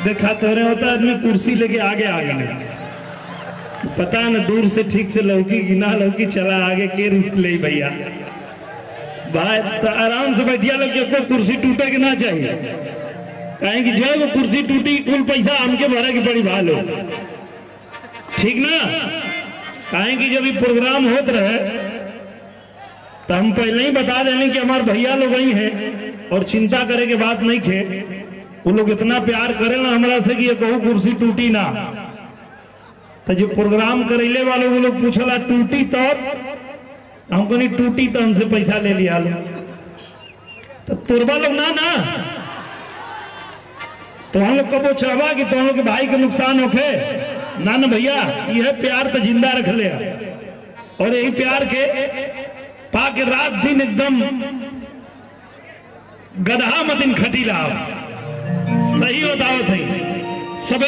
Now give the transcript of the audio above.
देखा तो रहे होता आदमी कुर्सी लेके आगे नहीं पता न दूर से ठीक से लौकी कि ना लौकी चला आगे के रिस्क ले भैया भाई तो आराम से बैठिया लोग को कुर्सी टूटे के ना चाहिए कहें कि जो वो कुर्सी टूटी कुल पैसा हमके भरे की बड़ी भालो ठीक ना कहें कि जब ये प्रोग्राम होते रहे तो हम पहले ही बता देने कि हमारे भैया लोग ही हैं और चिंता करे के बात नहीं थे वो लोग इतना प्यार करे ना हमारा से कि ये कहूँ कुर्सी टूटी ना तो जो प्रोग्राम करेले वाले वो लोग पूछला टूटी तो हमको नहीं टूटी तो हमसे पैसा ले लिया लो तो तुरबा लोग ना तो हम लोग कबो चाहवा कि तो हम लोग के भाई के नुकसान होके ना भैया यह प्यार तो जिंदा रख ले और यही प्यार के पाके रात दिन एकदम गधा मतिन खटी लाओ सही बताओ थे सब